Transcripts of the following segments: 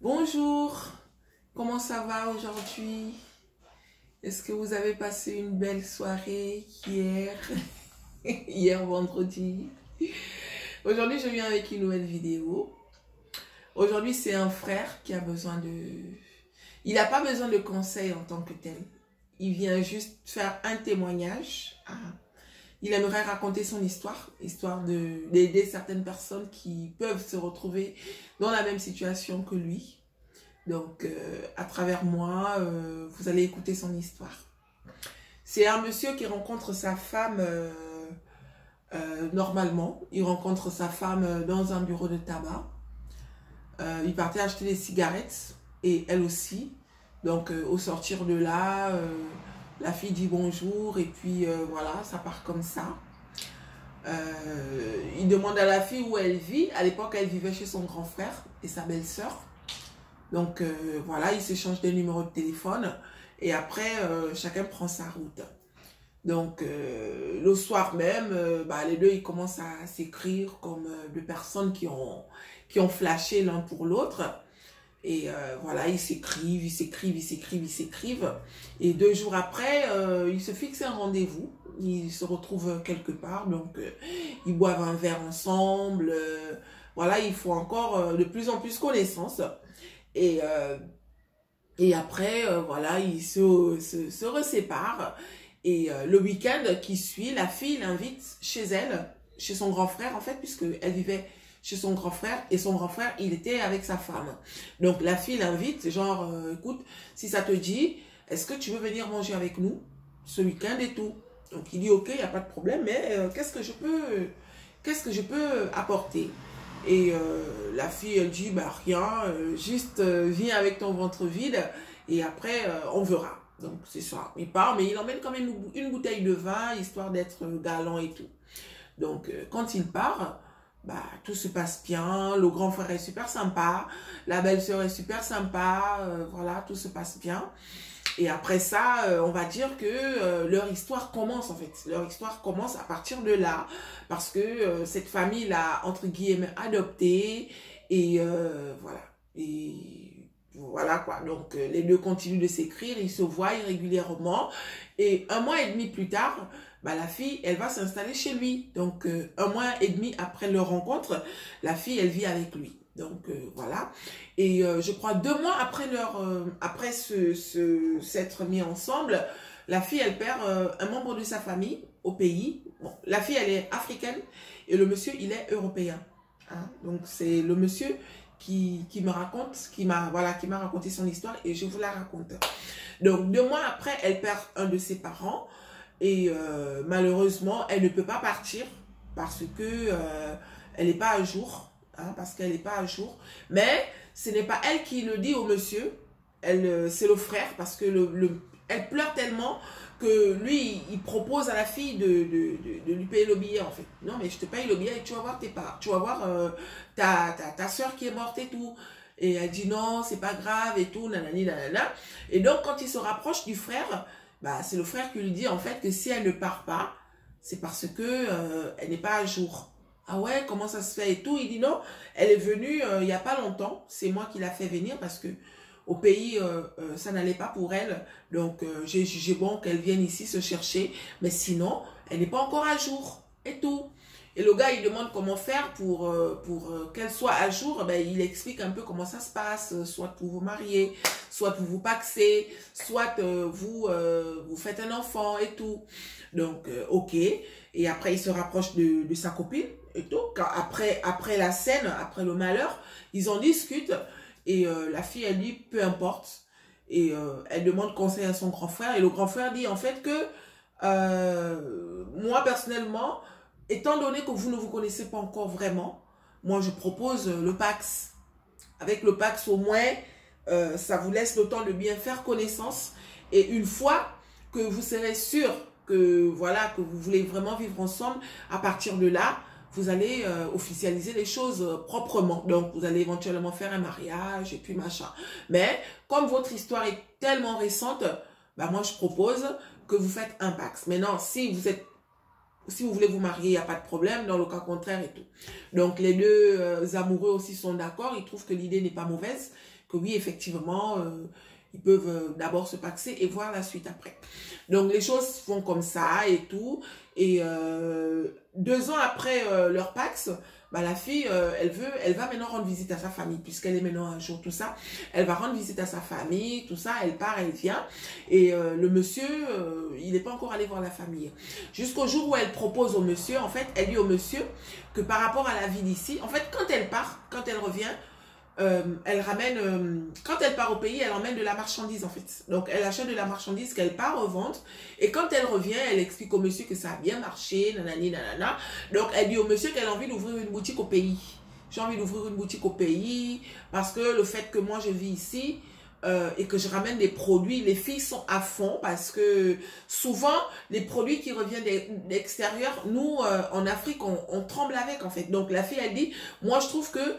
Bonjour, comment ça va aujourd'hui? Est-ce que vous avez passé une belle soirée hier, hier vendredi? Aujourd'hui, je viens avec une nouvelle vidéo. Aujourd'hui, c'est un frère qui a besoin de... Il n'a pas besoin de conseils en tant que tel. Il vient juste faire un témoignage. Il aimerait raconter son histoire, histoire d'aider certaines personnes qui peuvent se retrouver dans la même situation que lui. Donc, à travers moi, vous allez écouter son histoire. C'est un monsieur qui rencontre sa femme normalement. Il rencontre sa femme dans un bureau de tabac. Il partait acheter des cigarettes et elle aussi. Donc, au sortir de là, la fille dit bonjour et puis voilà, ça part comme ça. Il demande à la fille où elle vit. À l'époque, elle vivait chez son grand frère et sa belle-sœur. Donc voilà, ils s'échangent des numéros de téléphone et après, chacun prend sa route. Donc le soir même, les deux, ils commencent à s'écrire comme deux personnes qui ont flashé l'un pour l'autre. Et voilà, ils s'écrivent, ils s'écrivent, ils s'écrivent, ils s'écrivent. Et 2 jours après, ils se fixent un rendez-vous. Ils se retrouvent quelque part. Donc, ils boivent un verre ensemble. Voilà, ils font encore de plus en plus connaissance. Et après, voilà, ils se reséparent. Et le week-end qui suit, la fille l'invite chez elle, chez son grand frère en fait, puisqu'elle vivait chez son grand frère, et son grand frère, il était avec sa femme. Donc la fille l'invite, genre, écoute, si ça te dit, est-ce que tu veux venir manger avec nous ce week-end et tout? Donc il dit, ok, il n'y a pas de problème, mais qu'est-ce que je peux apporter? Et la fille, elle dit, bah rien, juste viens avec ton ventre vide, et après, on verra. Donc c'est ça, il part, mais il emmène quand même une bouteille de vin, histoire d'être galant et tout. Donc quand il part, bah, tout se passe bien, le grand frère est super sympa, la belle-sœur est super sympa, voilà, tout se passe bien. Et après ça, on va dire que leur histoire commence en fait. Leur histoire commence à partir de là, parce que cette famille l'a, entre guillemets, adoptée, et voilà. Et voilà quoi, donc les deux continuent de s'écrire, ils se voient régulièrement, et 1 mois et demi plus tard, bah, la fille, elle va s'installer chez lui. Donc, 1 mois et demi après leur rencontre, la fille, elle vit avec lui. Donc, voilà. Et je crois 2 mois après s'être mis ensemble, la fille, elle perd un membre de sa famille au pays. Bon, la fille, elle est africaine et le monsieur, il est européen. Hein? Donc, c'est le monsieur qui m'a raconté son histoire et je vous la raconte. Donc, 2 mois après, elle perd un de ses parents. Et malheureusement, elle ne peut pas partir parce que elle n'est pas à jour. Hein, parce qu'elle n'est pas à jour. Mais ce n'est pas elle qui le dit au monsieur. C'est le frère parce que elle pleure tellement que lui, il propose à la fille de lui payer le billet en fait. Non, mais je te paye le billet et tu vas voir tes parents. Tu vas voir ta soeur qui est morte et tout. Et elle dit non, c'est pas grave et tout, nanani, nanana. Et donc, quand il se rapproche du frère, bah, c'est le frère qui lui dit en fait que si elle ne part pas, c'est parce que elle n'est pas à jour. Ah ouais, comment ça se fait et tout? Il dit non, elle est venue il n'y a pas longtemps. C'est moi qui l'a fait venir parce que au pays, ça n'allait pas pour elle. Donc, j'ai jugé bon qu'elle vienne ici se chercher. Mais sinon, elle n'est pas encore à jour et tout. Et le gars, il demande comment faire pour qu'elle soit à jour. Ben, il explique un peu comment ça se passe, soit pour vous marier, soit pour vous paxer, soit vous faites un enfant et tout. Donc, ok. Et après, il se rapproche de sa copine et tout. Après la scène, après le malheur, ils en discutent. Et la fille, elle dit, peu importe. Et elle demande conseil à son grand frère. Et le grand frère dit en fait que moi, personnellement, étant donné que vous ne vous connaissez pas encore vraiment, moi je propose le Pax. Avec le Pax au moins, ça vous laisse le temps de bien faire connaissance. Et une fois que vous serez sûr que, voilà, que vous voulez vraiment vivre ensemble, à partir de là, vous allez officialiser les choses proprement. Donc, vous allez éventuellement faire un mariage et puis machin. Mais, comme votre histoire est tellement récente, bah, moi je propose que vous faites un Pax. Maintenant, si vous voulez vous marier, il n'y a pas de problème, dans le cas contraire et tout. Donc, les deux amoureux aussi sont d'accord, ils trouvent que l'idée n'est pas mauvaise, que oui, effectivement, ils peuvent d'abord se paxer et voir la suite après. Donc, les choses font comme ça et tout. Et 2 ans après leur pax, bah, la fille, elle va maintenant rendre visite à sa famille, puisqu'elle est maintenant un jour, tout ça. Elle va rendre visite à sa famille, tout ça, elle part, elle vient. Et le monsieur, il n'est pas encore allé voir la famille. Jusqu'au jour où elle propose au monsieur, en fait, elle dit au monsieur que par rapport à la vie d'ici, en fait, quand elle part, quand elle revient, elle ramène, quand elle part au pays, elle emmène de la marchandise en fait. Donc elle achète de la marchandise qu'elle part revendre. Et quand elle revient, elle explique au monsieur que ça a bien marché, nanani, nanana. Donc elle dit au monsieur qu'elle a envie d'ouvrir une boutique au pays. J'ai envie d'ouvrir une boutique au pays parce que le fait que moi je vis ici et que je ramène des produits, les filles sont à fond parce que souvent les produits qui reviennent d'extérieur, nous en Afrique on tremble avec en fait. Donc la fille elle dit, moi je trouve que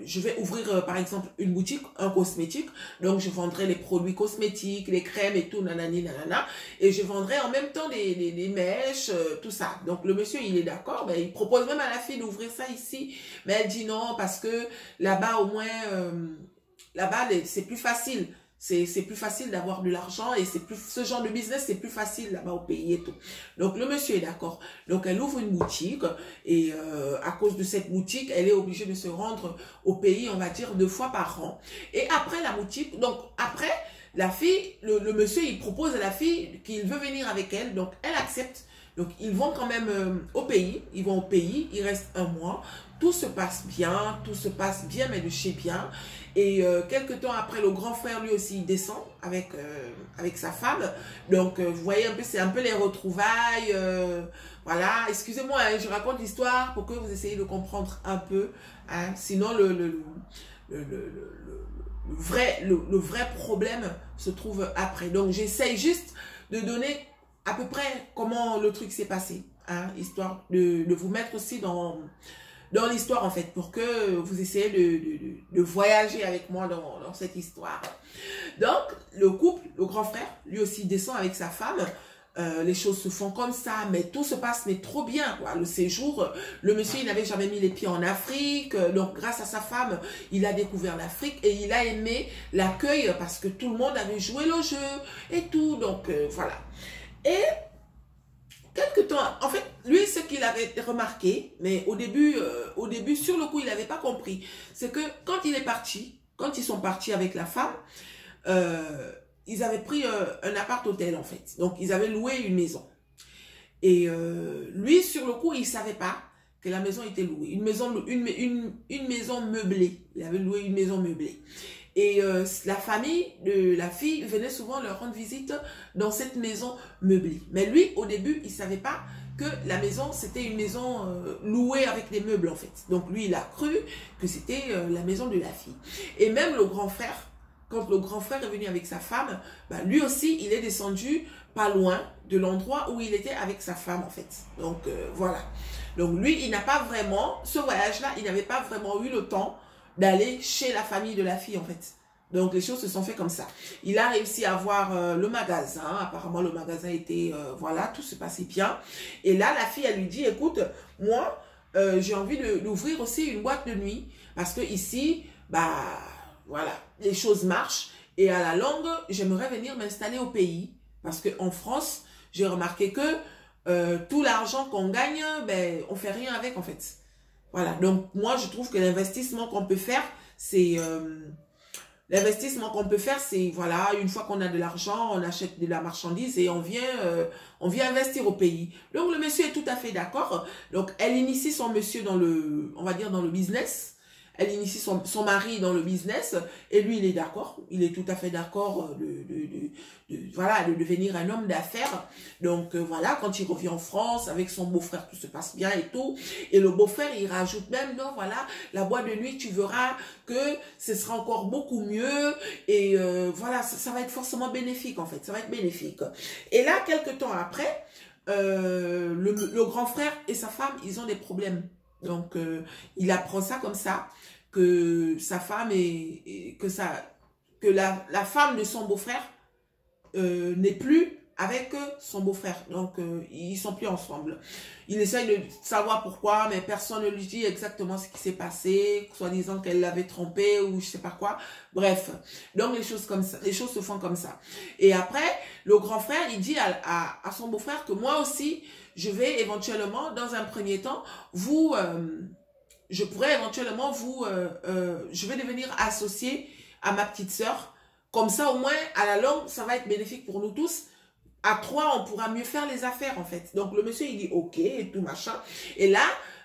je vais ouvrir par exemple une boutique, un cosmétique, donc je vendrai les produits cosmétiques, les crèmes et tout, nanani, nanana, et je vendrai en même temps des mèches, tout ça. Donc le monsieur il est d'accord, ben, il propose même à la fille d'ouvrir ça ici, mais elle dit non parce que là-bas au moins, là-bas c'est plus facile. C'est plus facile d'avoir de l'argent et c'est plus ce genre de business, c'est plus facile là-bas au pays et tout. Donc le monsieur est d'accord. Donc elle ouvre une boutique et à cause de cette boutique, elle est obligée de se rendre au pays, on va dire 2 fois par an. Et après la boutique, donc après la fille, le monsieur il propose à la fille qu'il veut venir avec elle, donc elle accepte. Donc ils vont quand même au pays, ils vont au pays, il reste 1 mois. Tout se passe bien, mais de chez bien. Et quelques temps après, le grand frère lui aussi il descend avec sa femme. Donc vous voyez un peu, c'est un peu les retrouvailles. Voilà, excusez-moi, hein, je raconte l'histoire pour que vous essayiez de comprendre un peu. Hein, sinon le vrai problème se trouve après. Donc j'essaye juste de donner à peu près comment le truc s'est passé. Hein, histoire de vous mettre aussi dans l'histoire en fait, pour que vous essayez de voyager avec moi dans cette histoire. Donc, le couple, le grand frère, lui aussi descend avec sa femme. Les choses se font comme ça, mais tout se passe mais trop bien, quoi. Le séjour, le monsieur, il n'avait jamais mis les pieds en Afrique, donc grâce à sa femme, il a découvert l'Afrique et il a aimé l'accueil parce que tout le monde avait joué le jeu et tout, donc voilà. Et quelque temps, en fait, lui, ce qu'il avait remarqué, mais au début, sur le coup, il n'avait pas compris, c'est que quand il est parti, quand ils sont partis avec la femme, ils avaient pris un appart-hôtel, en fait. Donc, ils avaient loué une maison. Et lui, sur le coup, il ne savait pas que la maison était louée. Une maison meublée. Il avait loué une maison meublée. Et la famille de la fille venait souvent leur rendre visite dans cette maison meublée. Mais lui, au début, il ne savait pas que la maison, c'était une maison louée avec des meubles, en fait. Donc lui, il a cru que c'était la maison de la fille. Et même le grand frère, quand le grand frère est venu avec sa femme, bah, lui aussi, il est descendu pas loin de l'endroit où il était avec sa femme, en fait. Donc voilà. Donc lui, il n'a pas vraiment, ce voyage-là, il n'avait pas vraiment eu le temps d'aller chez la famille de la fille en fait. Donc les choses se sont fait comme ça. Il a réussi à voir le magasin. Apparemment le magasin était, voilà, tout se passait bien. Et là la fille elle lui dit, écoute, moi j'ai envie d'ouvrir aussi une boîte de nuit. Parce que ici, bah voilà, les choses marchent. Et à la longue, j'aimerais venir m'installer au pays. Parce qu'en France, j'ai remarqué que tout l'argent qu'on gagne, ben, on fait rien avec en fait. Voilà, donc moi je trouve que l'investissement qu'on peut faire, c'est voilà, une fois qu'on a de l'argent, on achète de la marchandise et on vient investir au pays. Donc le monsieur est tout à fait d'accord. Donc elle initie son monsieur dans on va dire dans le business. Elle initie son mari dans le business et lui, il est d'accord. Il est tout à fait d'accord voilà, de devenir un homme d'affaires. Donc voilà, quand il revient en France avec son beau-frère, tout se passe bien et tout. Et le beau-frère, il rajoute même, non, voilà, la boîte de nuit, tu verras que ce sera encore beaucoup mieux. Et voilà, ça va être forcément bénéfique en fait. Ça va être bénéfique. Et là, quelques temps après, le grand frère et sa femme, ils ont des problèmes. Donc, il apprend ça comme ça, que sa femme que la femme de son beau-frère n'est plus avec son beau-frère. Donc, ils sont plus ensemble. Il essaye de savoir pourquoi, mais personne ne lui dit exactement ce qui s'est passé, soi-disant qu'elle l'avait trompé ou je sais pas quoi. Bref, donc les choses comme ça, les choses se font comme ça. Et après, le grand frère, il dit à son beau-frère que moi aussi, je vais éventuellement, dans un premier temps, je pourrais éventuellement je vais devenir associé à ma petite sœur. Comme ça, au moins, à la longue, ça va être bénéfique pour nous tous. À 3, on pourra mieux faire les affaires, en fait. Donc, le monsieur, il dit OK et tout, machin. Et là,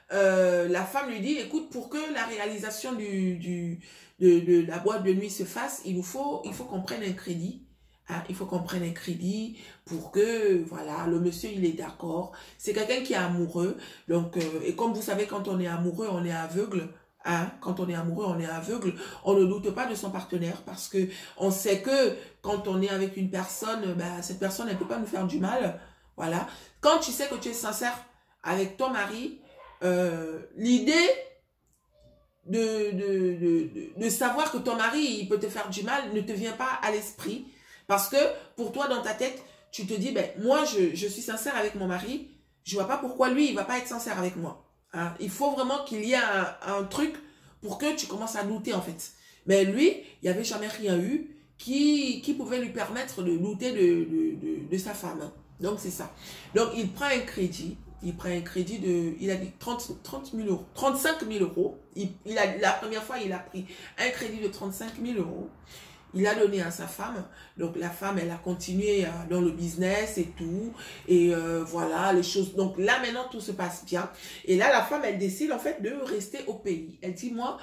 la femme lui dit, écoute, pour que la réalisation de la boîte de nuit se fasse, il faut qu'on prenne un crédit. Hein, il faut qu'on prenne un crédit pour que, voilà, le monsieur, il est d'accord. C'est quelqu'un qui est amoureux. Donc, et comme vous savez, quand on est amoureux, on est aveugle. Hein, quand on est amoureux, on est aveugle. On ne doute pas de son partenaire parce que on sait que quand on est avec une personne, ben, cette personne, elle ne peut pas nous faire du mal. Voilà. Quand tu sais que tu es sincère avec ton mari, l'idée de savoir que ton mari, il peut te faire du mal ne te vient pas à l'esprit. Parce que pour toi, dans ta tête, tu te dis, ben, moi, je suis sincère avec mon mari. Je ne vois pas pourquoi lui, il ne va pas être sincère avec moi. Hein? Il faut vraiment qu'il y ait un truc pour que tu commences à douter, en fait. Mais lui, il n'y avait jamais rien eu qui pouvait lui permettre de douter de sa femme. Donc, c'est ça. Donc, il prend un crédit. Il prend un crédit il a dit 30 000 euros, 35 000 euros. La première fois, il a pris un crédit de 35 000 euros. Il a donné à sa femme. Donc, la femme, elle a continué dans le business et tout. Et voilà, les choses. Donc, là, maintenant, tout se passe bien. Et là, la femme, elle décide, en fait, de rester au pays. Elle dit, moi,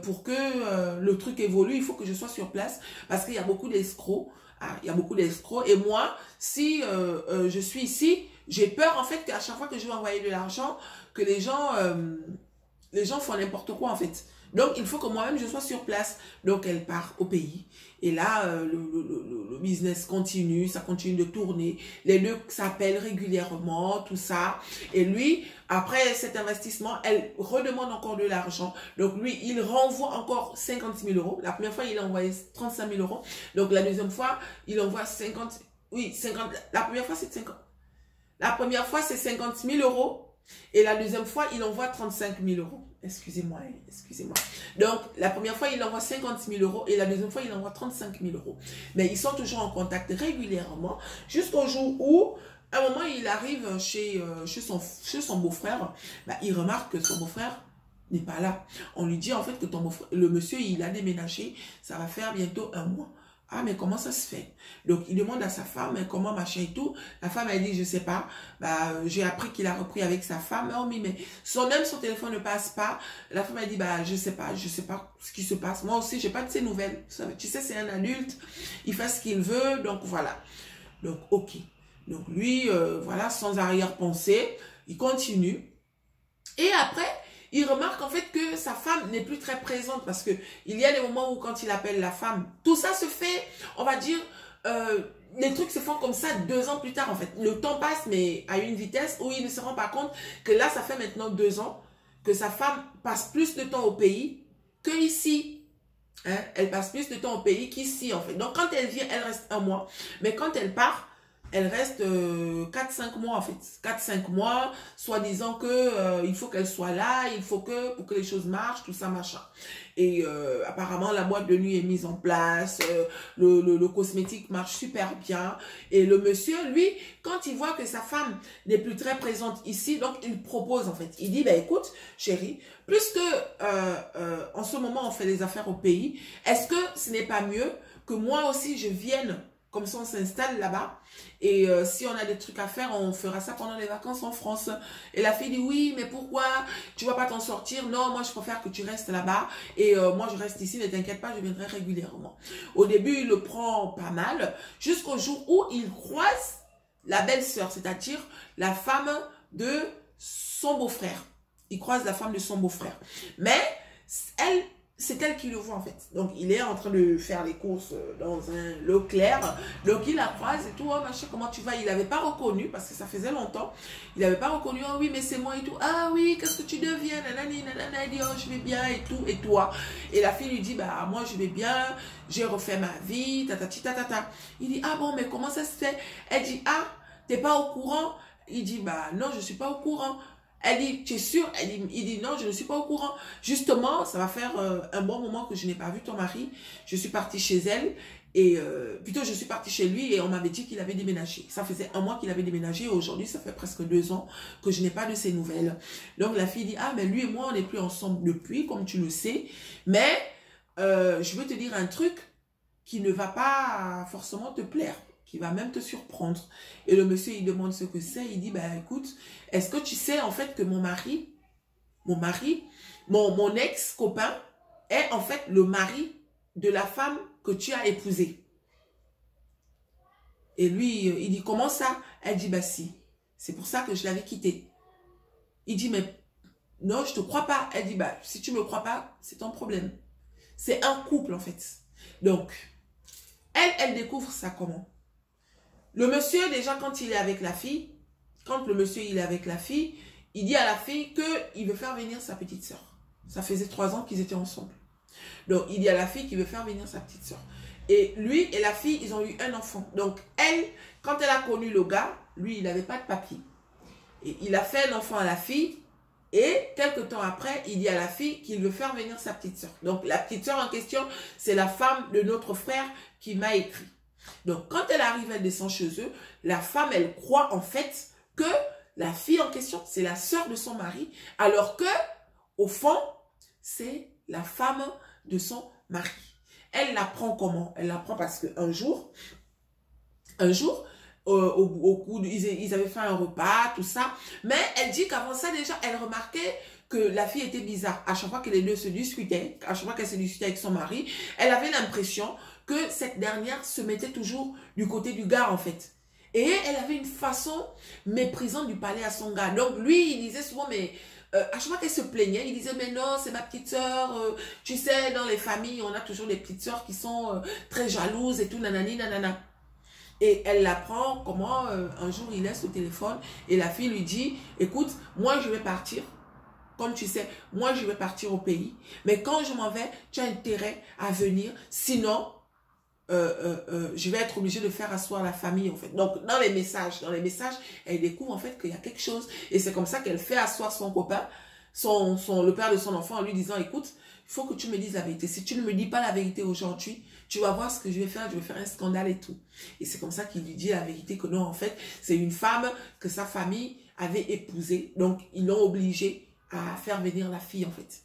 pour que le truc évolue, il faut que je sois sur place. Parce qu'il y a beaucoup d'escrocs. Hein, il y a beaucoup d'escrocs. Et moi, si je suis ici, j'ai peur, en fait, qu'à chaque fois que je vais envoyer de l'argent, que les gens font n'importe quoi, en fait. Donc, il faut que moi-même, je sois sur place. Donc, elle part au pays. Et là, le business continue, ça continue de tourner. Les deux s'appellent régulièrement, tout ça. Et lui, après cet investissement, elle redemande encore de l'argent. Donc, lui, il renvoie encore 50 000 euros. La première fois, il a envoyé 35 000 euros. Donc, la deuxième fois, il envoie 50... Oui, 50... La première fois, c'est 50... La première fois, c'est 50 000 euros. Et la deuxième fois, il envoie 35 000 euros. Excusez-moi, excusez-moi. Donc, la première fois, il envoie 50 000 euros et la deuxième fois, il envoie 35 000 euros. Mais ils sont toujours en contact régulièrement jusqu'au jour où, à un moment, il arrive chez son beau-frère. Bah, il remarque que son beau-frère n'est pas là. On lui dit en fait que le monsieur, il a déménagé. Ça va faire bientôt 1 mois. Ah, mais comment ça se fait? Donc, il demande à sa femme, comment machin et tout. La femme, elle dit, je sais pas. Bah, j'ai appris qu'il a repris avec sa femme. Oh, mais même son téléphone ne passe pas. La femme, elle dit, bah, je sais pas ce qui se passe. Moi aussi, j'ai pas de ses nouvelles. Tu sais, c'est un adulte. Il fait ce qu'il veut. Donc, voilà. Donc, ok. Donc, lui, voilà, sans arrière-pensée, il continue. Et après, il remarque en fait que sa femme n'est plus très présente parce que il y a des moments où quand il appelle la femme, tout ça se fait, on va dire, les trucs se font comme ça 2 ans plus tard en fait. Le temps passe mais à une vitesse où il ne se rend pas compte que là, ça fait maintenant 2 ans que sa femme passe plus de temps au pays qu'ici. Hein? Elle passe plus de temps au pays qu'ici en fait. Donc quand elle vient, elle reste 1 mois. Mais quand elle part, elle reste 4-5 mois en fait. 4-5 mois, soi-disant que il faut qu'elle soit là, il faut que, pour que les choses marchent, tout ça, machin. Et apparemment, la boîte de nuit est mise en place, le cosmétique marche super bien. Et le monsieur, lui, quand il voit que sa femme n'est plus très présente ici, donc il propose en fait. Il dit, ben écoute, chérie, puisque en ce moment on fait les affaires au pays, est-ce que ce n'est pas mieux que moi aussi je vienne? Comme ça, on s'installe là-bas. Et si on a des trucs à faire, on fera ça pendant les vacances en France. Et la fille dit, oui, mais pourquoi tu ne vas pas t'en sortir? Non, moi, je préfère que tu restes là-bas. Et moi, je reste ici. Ne t'inquiète pas, je viendrai régulièrement. Au début, il le prend pas mal. Jusqu'au jour où il croise la belle-sœur, c'est-à-dire la femme de son beau-frère. Il croise la femme de son beau-frère. Mais elle, c'est elle qui le voit en fait. Donc il est en train de faire les courses dans un Leclerc. Donc il la croise et tout. Oh machin, comment tu vas? Il n'avait pas reconnu parce que ça faisait longtemps. Il n'avait pas reconnu. Oh oui, mais c'est moi et tout. Ah oui, qu'est-ce que tu deviens? Nanani, nanana. Il dit oh je vais bien et tout. Et toi? Et la fille lui dit bah moi je vais bien. J'ai refait ma vie. Tatati tatata. Il dit ah bon, mais comment ça se fait? Elle dit ah, t'es pas au courant? Il dit bah non, je suis pas au courant. Elle dit, tu es sûr? Il dit, non, je ne suis pas au courant. Justement, ça va faire un bon moment que je n'ai pas vu ton mari. Je suis partie chez elle, et plutôt je suis partie chez lui et on m'avait dit qu'il avait déménagé. Ça faisait un mois qu'il avait déménagé et aujourd'hui, ça fait presque 2 ans que je n'ai pas de ses nouvelles. Donc la fille dit, ah, mais lui et moi, on n'est plus ensemble depuis, comme tu le sais. Mais je veux te dire un truc qui ne va pas forcément te plaire, qui va même te surprendre. Et le monsieur, il demande ce que c'est. Il dit, bah écoute, est-ce que tu sais en fait que mon ex-copain est en fait le mari de la femme que tu as épousée? Et lui, il dit, comment ça? Elle dit, bah si, c'est pour ça que je l'avais quitté. Il dit, mais non, je te crois pas. Elle dit, bah si tu me crois pas, c'est ton problème. C'est un couple en fait. Donc, elle découvre ça comment? Le monsieur, déjà, quand il est avec la fille, il dit à la fille qu'il veut faire venir sa petite sœur. Ça faisait 3 ans qu'ils étaient ensemble. Donc, il dit à la fille qu'il veut faire venir sa petite sœur. Et lui et la fille, ils ont eu un enfant. Donc, elle, quand elle a connu le gars, lui, il n'avait pas de papier. Et il a fait un enfant à la fille. Et quelques temps après, il dit à la fille qu'il veut faire venir sa petite sœur. Donc, la petite sœur en question, c'est la femme de notre frère qui m'a écrit. Donc, quand elle arrive, elle descend chez eux, la femme, elle croit en fait que la fille en question, c'est la sœur de son mari, alors que, au fond, c'est la femme de son mari. Elle l'apprend comment? Elle l'apprend parce qu'un jour, ils avaient fait un repas, tout ça, mais elle dit qu'avant ça, déjà, elle remarquait que la fille était bizarre. À chaque fois que les deux se disputaient, à chaque fois qu'elle se disputait avec son mari, elle avait l'impression que cette dernière se mettait toujours du côté du gars, en fait. Et elle avait une façon méprisante de parler à son gars. Donc, lui, il disait souvent, mais à chaque fois qu'elle se plaignait, il disait, mais non, c'est ma petite sœur. Tu sais, dans les familles, on a toujours des petites sœurs qui sont très jalouses et tout, nanani, nanana. Et elle l'apprend comment un jour, il laisse le téléphone et la fille lui dit, écoute, moi, je vais partir. Comme tu sais, moi, je vais partir au pays. Mais quand je m'en vais, tu as intérêt à venir. Sinon, je vais être obligée de faire asseoir la famille, en fait. Donc, dans les messages, elle découvre, en fait, qu'il y a quelque chose. Et c'est comme ça qu'elle fait asseoir son copain, le père de son enfant, en lui disant, écoute, il faut que tu me dises la vérité. Si tu ne me dis pas la vérité aujourd'hui, tu vas voir ce que je vais faire un scandale et tout. Et c'est comme ça qu'il lui dit la vérité, que non, en fait, c'est une femme que sa famille avait épousée. Donc, ils l'ont obligé à faire venir la fille, en fait.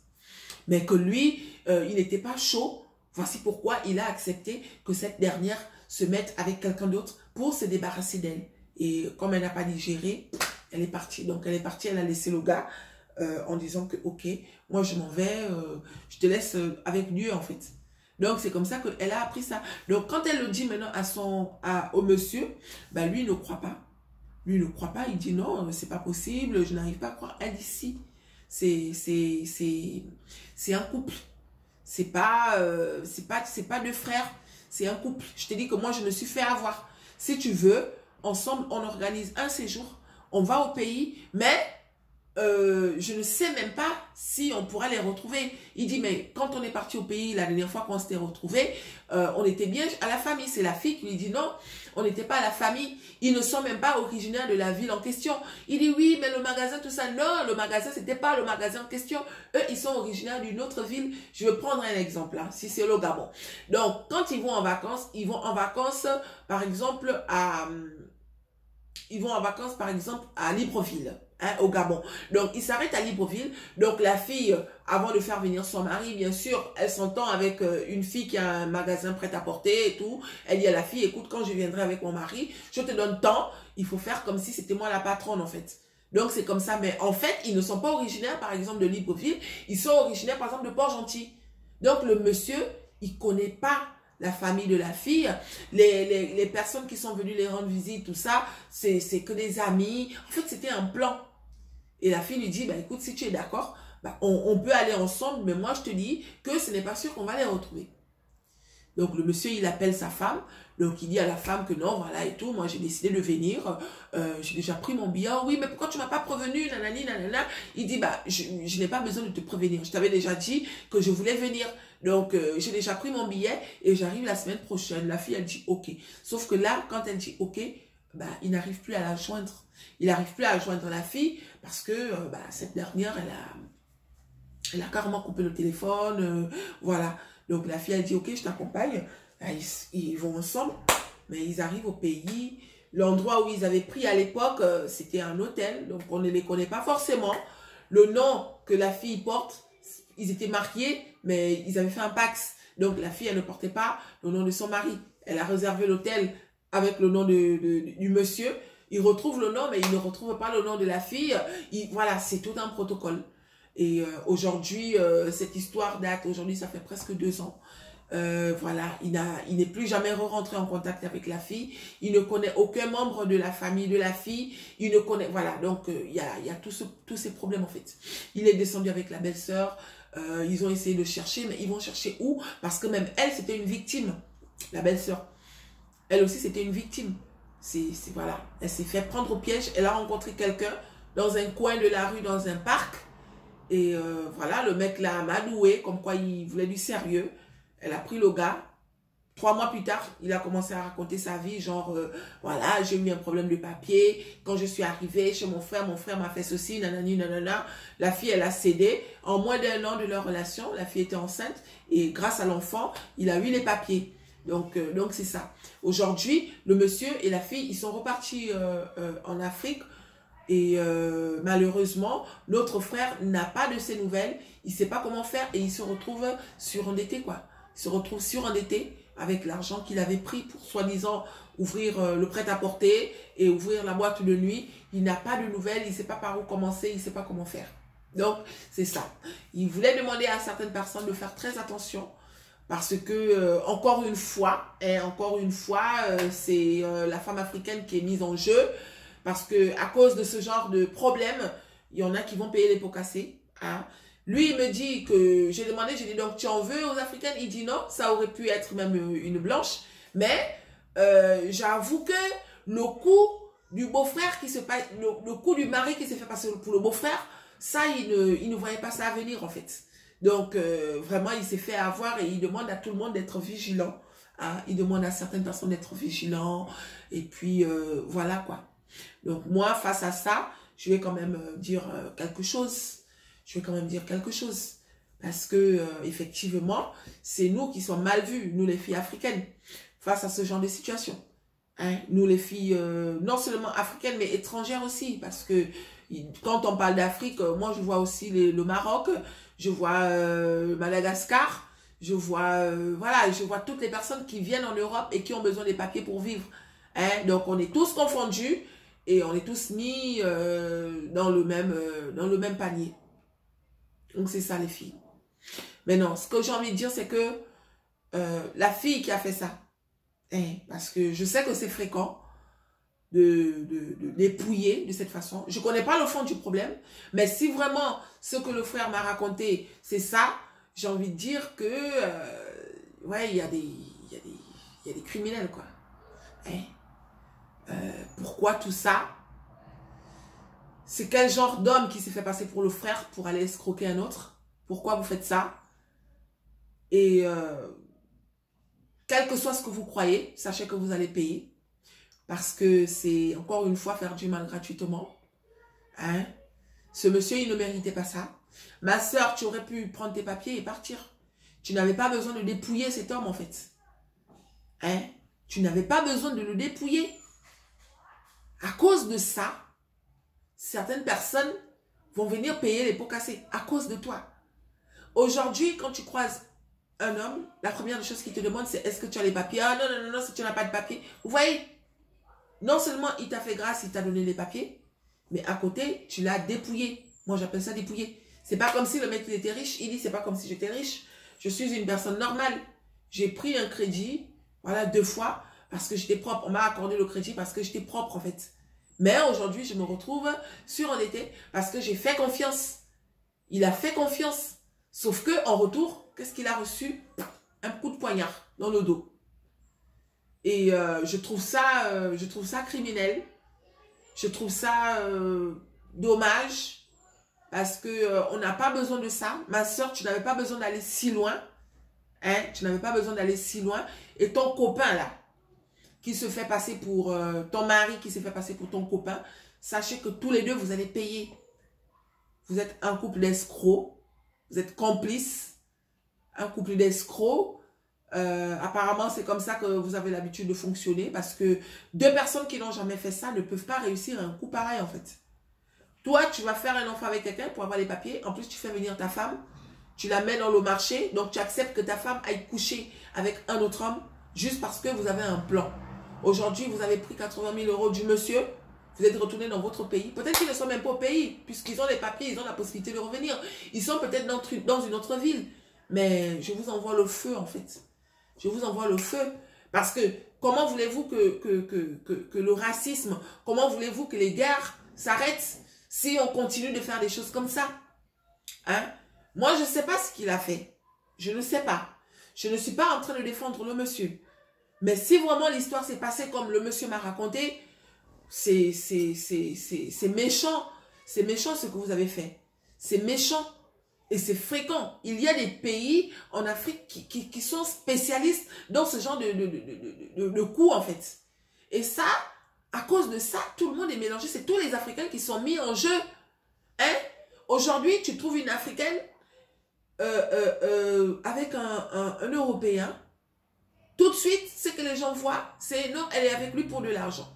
Mais que lui, il n'était pas chaud. Voici pourquoi il a accepté que cette dernière se mette avec quelqu'un d'autre pour se débarrasser d'elle. Et comme elle n'a pas digéré, elle est partie. Donc, elle est partie, elle a laissé le gars en disant que, ok, moi, je m'en vais, je te laisse avec Dieu, en fait. Donc, c'est comme ça qu'elle a appris ça. Donc, quand elle le dit maintenant au monsieur, ben, lui, il ne croit pas. Lui, il ne croit pas. Il dit non, c'est pas possible, je n'arrive pas à croire. Elle dit si. C'est un couple. C'est pas deux frères, c'est un couple. Je te dis que moi, je me suis fait avoir. Si tu veux, ensemble, on organise un séjour. On va au pays, mais je ne sais même pas si on pourra les retrouver. Il dit, mais quand on est parti au pays, la dernière fois qu'on s'était retrouvés, on était bien à la famille. C'est la fille qui lui dit non, on n'était pas à la famille. Ils ne sont même pas originaires de la ville en question. Il dit oui, mais le magasin, tout ça. Non, le magasin, c'était pas le magasin en question. Eux, ils sont originaires d'une autre ville. Je vais prendre un exemple, hein, si c'est le Gabon. Donc, quand ils vont en vacances, par exemple, à Libreville. Hein, au Gabon. Donc, il s'arrête à Libreville. Donc, la fille, avant de faire venir son mari, bien sûr, elle s'entend avec une fille qui a un magasin prêt-à-porter et tout. Elle dit à la fille, écoute, quand je viendrai avec mon mari, je te donne tant. Il faut faire comme si c'était moi la patronne, en fait. Donc, c'est comme ça. Mais en fait, ils ne sont pas originaires, par exemple, de Libreville. Ils sont originaires, par exemple, de Port-Gentil. Donc, le monsieur, il connaît pas la famille de la fille, les personnes qui sont venues les rendre visite, tout ça, c'est que des amis. En fait, c'était un plan. Et la fille lui dit, bah, écoute, si tu es d'accord, bah, on peut aller ensemble, mais moi, je te dis que ce n'est pas sûr qu'on va les retrouver. Donc, le monsieur, il appelle sa femme. Donc, il dit à la femme que non, voilà et tout. Moi, j'ai décidé de venir. J'ai déjà pris mon billet. Oh, oui, mais pourquoi tu ne m'as pas prévenu? Nanani, nanana. Il dit, bah, je n'ai pas besoin de te prévenir. Je t'avais déjà dit que je voulais venir. Donc, j'ai déjà pris mon billet et j'arrive la semaine prochaine. La fille, elle dit, OK. Sauf que là, quand elle dit OK, bah, il n'arrive plus à la joindre. Il n'arrive plus à joindre la fille parce que bah, cette dernière, elle a carrément coupé le téléphone. Voilà. Donc, la fille, elle dit, OK, je t'accompagne. Ils vont ensemble, mais ils arrivent au pays. L'endroit où ils avaient pris à l'époque, c'était un hôtel. Donc, on ne les connaît pas forcément. Le nom que la fille porte, ils étaient mariés, mais ils avaient fait un pax. Donc, la fille, elle ne portait pas le nom de son mari. Elle a réservé l'hôtel avec le nom du monsieur. Il retrouve le nom, mais il ne retrouve pas le nom de la fille. Voilà, c'est tout un protocole. Et aujourd'hui, cette histoire date, aujourd'hui, ça fait presque 2 ans. Voilà, il n'est plus jamais rentré en contact avec la fille. Il ne connaît aucun membre de la famille de la fille. Il ne connaît, voilà, donc il y a tous ces problèmes en fait. Il est descendu avec la belle-sœur. Ils ont essayé de chercher, mais ils vont chercher où? Parce que même elle, c'était une victime, la belle-sœur. Elle aussi, c'était une victime. Voilà, elle s'est fait prendre au piège. Elle a rencontré quelqu'un dans un coin de la rue, dans un parc. Et voilà, le mec l'a amadoué, comme quoi il voulait du sérieux. Elle a pris le gars. 3 mois plus tard, il a commencé à raconter sa vie, genre, voilà, j'ai eu un problème de papier. Quand je suis arrivée chez mon frère m'a fait ceci, nanani, nanana. La fille, elle a cédé. En moins d'1 an de leur relation, la fille était enceinte. Et grâce à l'enfant, il a eu les papiers. Donc c'est ça. Aujourd'hui, le monsieur et la fille, ils sont repartis en Afrique. Et malheureusement, l'autre frère n'a pas de ses nouvelles. Il ne sait pas comment faire et il se retrouve surendetté, quoi. Il se retrouve surendetté avec l'argent qu'il avait pris pour soi-disant ouvrir le prêt-à-porter et ouvrir la boîte de nuit. Il n'a pas de nouvelles, il ne sait pas par où commencer, il ne sait pas comment faire. Donc, c'est ça. Il voulait demander à certaines personnes de faire très attention parce que, encore une fois, c'est la femme africaine qui est mise en jeu. Parce que à cause de ce genre de problème, il y en a qui vont payer les pots cassés. Hein. Lui, il me dit que, j'ai demandé, j'ai dit, donc tu en veux aux Africaines? Il dit non, ça aurait pu être même une blanche. Mais j'avoue que le coup du beau-frère qui se passe, le coup du mari qui s'est fait passer pour le beau-frère, ça, il ne voyait pas ça venir en fait. Donc, vraiment, il s'est fait avoir et il demande à tout le monde d'être vigilant. Hein. Il demande à certaines personnes d'être vigilants. Et puis, voilà quoi. Donc moi, face à ça, je vais quand même dire quelque chose. Je vais quand même dire quelque chose. Parce que, effectivement, c'est nous qui sommes mal vus, nous les filles africaines, face à ce genre de situation. Hein? Nous les filles, non seulement africaines, mais étrangères aussi. Parce que quand on parle d'Afrique, moi je vois aussi le Maroc, je vois Madagascar, je vois, voilà, je vois toutes les personnes qui viennent en Europe et qui ont besoin des papiers pour vivre. Hein? Donc on est tous confondus. Et on est tous mis dans le même panier. Donc, c'est ça, les filles. Mais non, ce que j'ai envie de dire, c'est que la fille qui a fait ça, hein, parce que je sais que c'est fréquent de dépouiller de cette façon. Je ne connais pas le fond du problème, mais si vraiment ce que le frère m'a raconté, c'est ça, j'ai envie de dire que, ouais, il y a des criminels, quoi. Hein? Pourquoi tout ça? C'est quel genre d'homme qui s'est fait passer pour le frère pour aller escroquer un autre? Pourquoi vous faites ça? Et quel que soit ce que vous croyez, sachez que vous allez payer. Parce que c'est, encore une fois, faire du mal gratuitement. Hein? Ce monsieur, il ne méritait pas ça. Ma soeur, tu aurais pu prendre tes papiers et partir. Tu n'avais pas besoin de dépouiller cet homme, en fait. Hein? Tu n'avais pas besoin de le dépouiller. À cause de ça, certaines personnes vont venir payer les pots cassés à cause de toi. Aujourd'hui, quand tu croises un homme, la première des choses qu'il te demande, c'est est-ce que tu as les papiers? Ah non, non, non, non, si tu n'as pas de papiers. Vous voyez, non seulement il t'a fait grâce, il t'a donné les papiers, mais à côté, tu l'as dépouillé. Moi, j'appelle ça dépouiller. C'est pas comme si le mec il était riche. Il dit, c'est pas comme si j'étais riche. Je suis une personne normale. J'ai pris un crédit, voilà, 2 fois. Parce que j'étais propre, on m'a accordé le crédit parce que j'étais propre en fait. Mais aujourd'hui, je me retrouve surendettée parce que j'ai fait confiance. Il a fait confiance. Sauf que en retour, qu'est-ce qu'il a reçu? Un coup de poignard dans le dos. Et je trouve ça criminel. Je trouve ça dommage. Parce que on n'a pas besoin de ça. Ma soeur, tu n'avais pas besoin d'aller si loin. Hein? Tu n'avais pas besoin d'aller si loin. Et ton copain là, qui se fait passer pour ton mari, qui se fait passer pour ton copain, sachez que tous les deux, vous allez payer. Vous êtes un couple d'escrocs. Vous êtes complices. Un couple d'escrocs. Apparemment, c'est comme ça que vous avez l'habitude de fonctionner. Parce que deux personnes qui n'ont jamais fait ça ne peuvent pas réussir un coup pareil, en fait. Toi, tu vas faire un enfant avec quelqu'un pour avoir les papiers. En plus, tu fais venir ta femme. Tu la mets dans le marché. Donc, tu acceptes que ta femme aille coucher avec un autre homme juste parce que vous avez un plan. Aujourd'hui, vous avez pris 80 000 € du monsieur. Vous êtes retourné dans votre pays. Peut-être qu'ils ne sont même pas au pays. Puisqu'ils ont les papiers, ils ont la possibilité de revenir. Ils sont peut-être dans une autre ville. Mais je vous envoie le feu, en fait. Je vous envoie le feu. Parce que comment voulez-vous que le racisme, comment voulez-vous que les guerres s'arrêtent si on continue de faire des choses comme ça? Hein? Moi, je ne sais pas ce qu'il a fait. Je ne sais pas. Je ne suis pas en train de défendre le monsieur. Mais si vraiment l'histoire s'est passée comme le monsieur m'a raconté, c'est méchant. C'est méchant ce que vous avez fait. C'est méchant. Et c'est fréquent. Il y a des pays en Afrique qui sont spécialistes dans ce genre de coups, en fait. Et ça, à cause de ça, tout le monde est mélangé. C'est tous les Africains qui sont mis en jeu. Hein? Aujourd'hui, tu trouves une Africaine avec un Européen. Tout de suite, ce que les gens voient, c'est non, elle est avec lui pour de l'argent.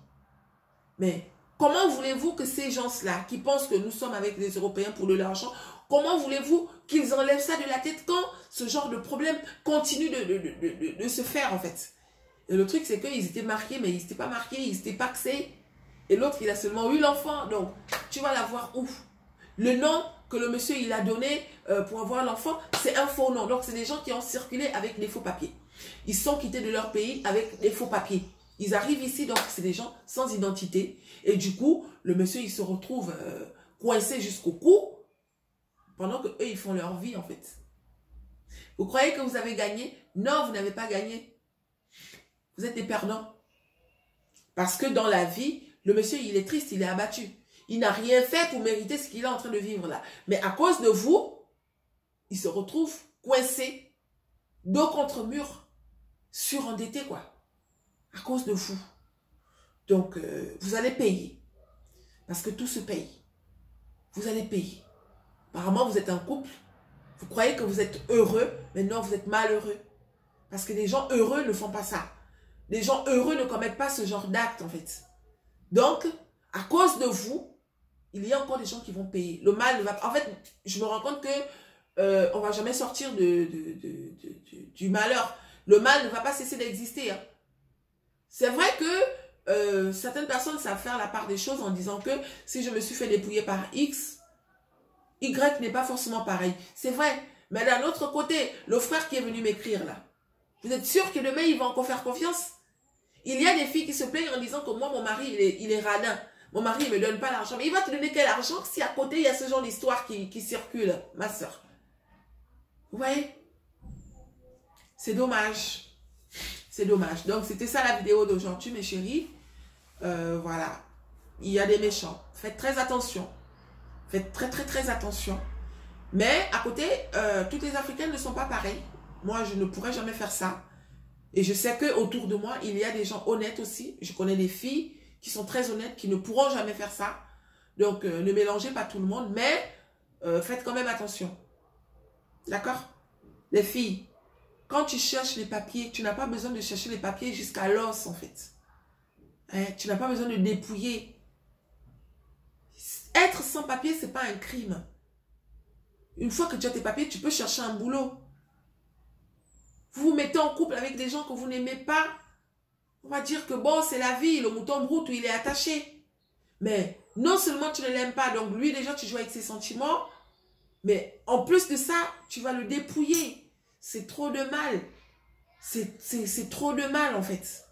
Mais comment voulez-vous que ces gens-là, qui pensent que nous sommes avec les Européens pour de l'argent, comment voulez-vous qu'ils enlèvent ça de la tête quand ce genre de problème continue de se faire, en fait? Et le truc, c'est qu'ils étaient mariés, mais ils n'étaient pas mariés, ils étaient paxés. Et l'autre, il a seulement eu l'enfant. Donc, tu vas l'avoir où? Le nom que le monsieur, il a donné pour avoir l'enfant, c'est un faux nom. Donc, c'est des gens qui ont circulé avec des faux papiers. Ils sont quittés de leur pays avec des faux papiers. Ils arrivent ici, donc c'est des gens sans identité. Et du coup, le monsieur, il se retrouve coincé jusqu'au cou pendant qu'eux, ils font leur vie, en fait. Vous croyez que vous avez gagné? Non, vous n'avez pas gagné. Vous êtes des perdants. Parce que dans la vie, le monsieur, il est triste, il est abattu. Il n'a rien fait pour mériter ce qu'il est en train de vivre là. Mais à cause de vous, il se retrouve coincé, dos contre mur, surendetté, quoi. À cause de vous. Donc, vous allez payer. Parce que tout se paye. Vous allez payer. Apparemment, vous êtes un couple. Vous croyez que vous êtes heureux, mais non, vous êtes malheureux. Parce que les gens heureux ne font pas ça. Les gens heureux ne commettent pas ce genre d'acte, en fait. Donc, à cause de vous, il y a encore des gens qui vont payer. Le mal ne va pas... En fait, je me rends compte que on ne va jamais sortir du malheur. Le mal ne va pas cesser d'exister. Hein. C'est vrai que certaines personnes savent faire la part des choses en disant que si je me suis fait dépouiller par X, Y n'est pas forcément pareil. C'est vrai. Mais d'un autre côté, le frère qui est venu m'écrire là, vous êtes sûr que demain, il va encore faire confiance? Il y a des filles qui se plaignent en disant que moi, mon mari, il est radin. Mon mari, il ne me donne pas l'argent. Mais il va te donner quel argent si à côté, il y a ce genre d'histoire qui circule, ma soeur? Vous voyez? C'est dommage. C'est dommage. Donc, c'était ça la vidéo d'aujourd'hui, mes chéris. Voilà. Il y a des méchants. Faites très attention. Faites très, très, très attention. Mais, à côté, toutes les Africaines ne sont pas pareilles. Moi, je ne pourrais jamais faire ça. Et je sais qu'autour de moi, il y a des gens honnêtes aussi. Je connais des filles qui sont très honnêtes, qui ne pourront jamais faire ça. Donc, ne mélangez pas tout le monde. Mais, faites quand même attention. D'accord? Les filles, quand tu cherches les papiers, tu n'as pas besoin de chercher les papiers jusqu'à l'os, en fait. Hein? Tu n'as pas besoin de dépouiller. Être sans papier, ce n'est pas un crime. Une fois que tu as tes papiers, tu peux chercher un boulot. Vous vous mettez en couple avec des gens que vous n'aimez pas. On va dire que bon, c'est la vie, le mouton brute où il est attaché. Mais non seulement tu ne l'aimes pas, donc lui déjà tu joues avec ses sentiments, mais en plus de ça, tu vas le dépouiller. C'est trop de mal. C'est trop de mal en fait.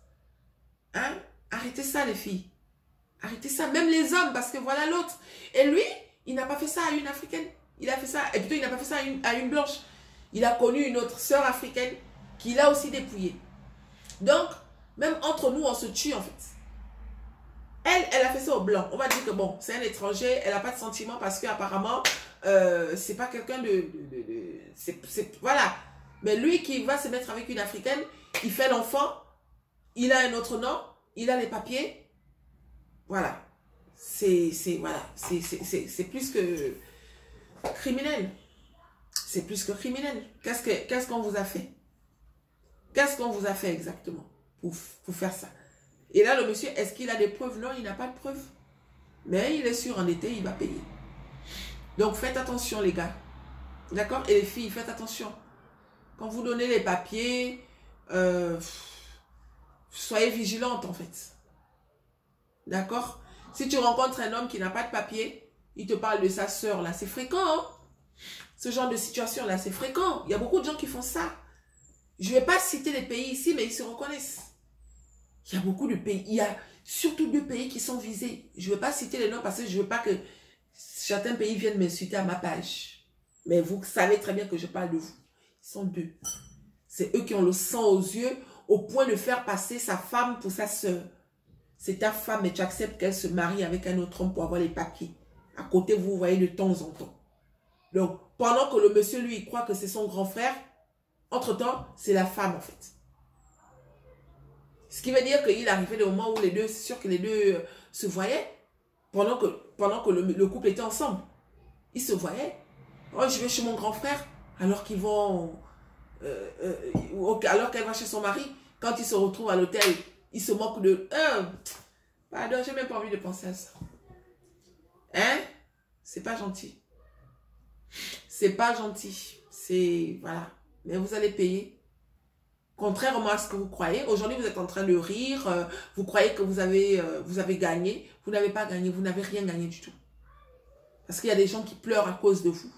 Hein? Arrêtez ça les filles. Arrêtez ça. Même les hommes, parce que voilà l'autre. Et lui, il n'a pas fait ça à une Africaine. Il a fait ça. Et plutôt, il n'a pas fait ça à une blanche. Il a connu une autre sœur africaine qui l'a aussi dépouillée. Donc, même entre nous, on se tue en fait. Elle a fait ça au blanc. On va dire que bon, c'est un étranger, elle n'a pas de sentiments parce qu'apparemment, c'est pas quelqu'un voilà. Mais lui qui va se mettre avec une africaine, il fait l'enfant, il a un autre nom, il a les papiers. Voilà. Voilà. C'est plus que criminel. C'est plus que criminel. Qu'est-ce qu'on vous a fait? Qu'est-ce qu'on vous a fait exactement pour faire ça? Et là, le monsieur, est-ce qu'il a des preuves? Non, il n'a pas de preuves. Mais il est surendetté, il va payer. Donc, faites attention, les gars. D'accord? Et les filles, faites attention. Quand vous donnez les papiers, soyez vigilantes, en fait. D'accord? Si tu rencontres un homme qui n'a pas de papier, il te parle de sa sœur, là. C'est fréquent, hein? Ce genre de situation-là, c'est fréquent. Il y a beaucoup de gens qui font ça. Je ne vais pas citer les pays ici, mais ils se reconnaissent. Il y a beaucoup de pays. Il y a surtout 2 pays qui sont visés. Je ne vais pas citer les noms parce que je ne veux pas que certains pays viennent m'insulter à ma page. Mais vous savez très bien que je parle de vous. Ils sont 2. C'est eux qui ont le sang aux yeux au point de faire passer sa femme pour sa sœur. C'est ta femme et tu acceptes qu'elle se marie avec un autre homme pour avoir les papiers. À côté, vous voyez de temps en temps. Donc, pendant que le monsieur, lui, il croit que c'est son grand frère, entre-temps, c'est la femme, en fait. Ce qui veut dire qu'il arrivait le moment où les deux, c'est sûr que les deux se voyaient pendant que le couple était ensemble. Ils se voyaient. Oh, je vais chez mon grand frère, alors qu'ils vont... alors qu'elle va chez son mari. Quand ils se retrouvent à l'hôtel, ils se moquent de... pardon, j'ai même pas envie de penser à ça. Hein? C'est pas gentil. C'est pas gentil. C'est... Voilà. Mais vous allez payer. Contrairement à ce que vous croyez, aujourd'hui vous êtes en train de rire, vous croyez que vous avez gagné. Vous n'avez pas gagné, vous n'avez rien gagné du tout. Parce qu'il y a des gens qui pleurent à cause de vous.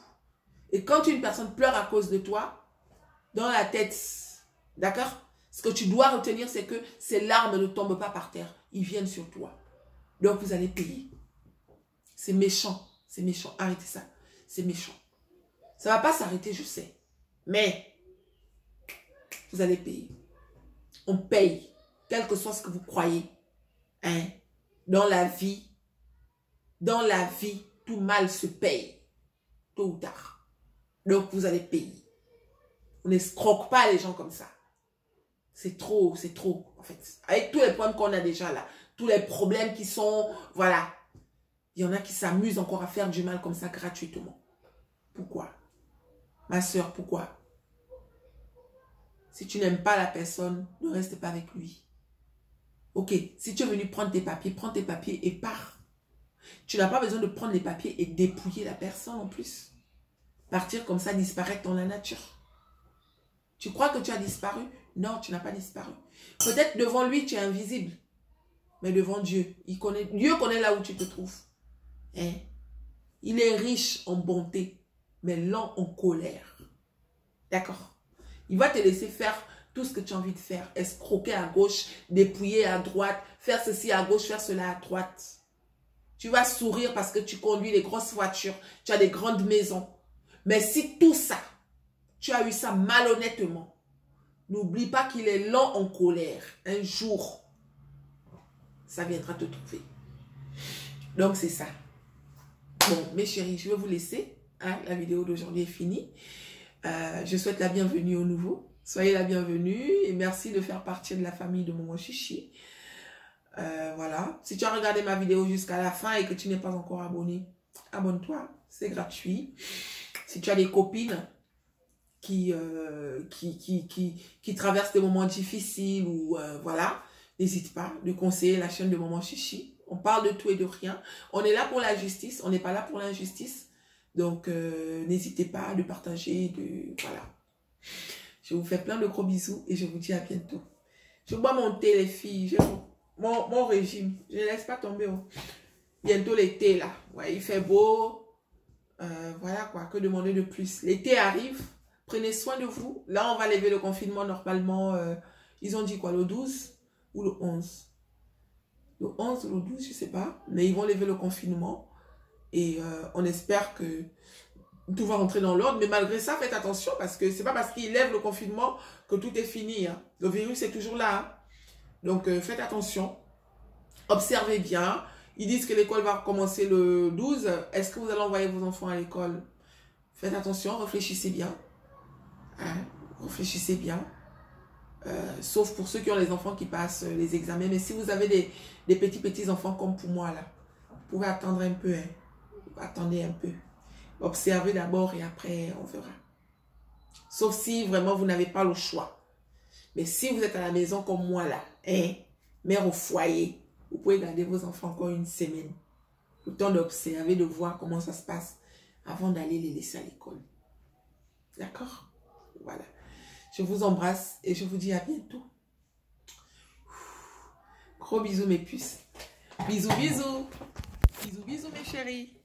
Et quand une personne pleure à cause de toi, dans la tête, d'accord? Ce que tu dois retenir, c'est que ces larmes ne tombent pas par terre. Ils viennent sur toi. Donc vous allez payer. C'est méchant. C'est méchant. Arrêtez ça. C'est méchant. Ça ne va pas s'arrêter, je sais. Mais... vous allez payer. On paye, quel que soit ce que vous croyez. Hein? Dans la vie, tout mal se paye. Tôt ou tard. Donc, vous allez payer. On n'escroque pas les gens comme ça. C'est trop, en fait. Avec tous les problèmes qu'on a déjà là, tous les problèmes qui sont, voilà. Il y en a qui s'amusent encore à faire du mal comme ça gratuitement. Pourquoi? Ma soeur, pourquoi? Si tu n'aimes pas la personne, ne reste pas avec lui. Ok, si tu es venu prends tes papiers et pars. Tu n'as pas besoin de prendre les papiers et dépouiller la personne en plus. Partir comme ça, disparaître dans la nature. Tu crois que tu as disparu? Non, tu n'as pas disparu. Peut-être devant lui, tu es invisible. Mais devant Dieu, Dieu connaît là où tu te trouves. Hein? Il est riche en bonté, mais lent en colère. D'accord? Il va te laisser faire tout ce que tu as envie de faire. Escroquer à gauche, dépouiller à droite, faire ceci à gauche, faire cela à droite. Tu vas sourire parce que tu conduis des grosses voitures, tu as des grandes maisons. Mais si tout ça, tu as eu ça malhonnêtement, n'oublie pas qu'il est lent en colère. Un jour, ça viendra te trouver. Donc c'est ça. Bon, mes chéris, je vais vous laisser. Hein, la vidéo d'aujourd'hui est finie. Je souhaite la bienvenue aux nouveaux. Soyez la bienvenue et merci de faire partie de la famille de Momo Chichi. Voilà. Si tu as regardé ma vidéo jusqu'à la fin et que tu n'es pas encore abonné, abonne-toi. C'est gratuit. Si tu as des copines qui traversent des moments difficiles ou voilà, n'hésite pas de conseiller la chaîne de Momo Chichi. On parle de tout et de rien. On est là pour la justice. On n'est pas là pour l'injustice. Donc, n'hésitez pas à le partager. Voilà. Je vous fais plein de gros bisous et je vous dis à bientôt. Je bois mon thé, les filles. Mon régime. Je ne laisse pas tomber. Oh. Bientôt l'été, là. Ouais, il fait beau. Voilà quoi. Que demander de plus? L'été arrive. Prenez soin de vous. Là, on va lever le confinement normalement. Ils ont dit quoi? Le 12 ou le 11? Le 11 ou le 12, je ne sais pas. Mais ils vont lever le confinement. Et on espère que tout va rentrer dans l'ordre. Mais malgré ça, faites attention parce que c'est pas parce qu'ils lèvent le confinement que tout est fini. Hein. Le virus est toujours là. Hein. Donc, faites attention. Observez bien. Ils disent que l'école va recommencer le 12. Est-ce que vous allez envoyer vos enfants à l'école? Faites attention, réfléchissez bien. Hein? Réfléchissez bien. Sauf pour ceux qui ont les enfants qui passent les examens. Mais si vous avez des petits enfants comme pour moi, là, vous pouvez attendre un peu. Hein. Attendez un peu. Observez d'abord et après, on verra. Sauf si vraiment vous n'avez pas le choix. Mais si vous êtes à la maison comme moi, là, hein, mère au foyer, vous pouvez garder vos enfants encore une semaine. Le temps d'observer, de voir comment ça se passe avant d'aller les laisser à l'école. D'accord? Voilà. Je vous embrasse et je vous dis à bientôt. Gros bisous mes puces. Bisous, bisous. Bisous, bisous mes chéris.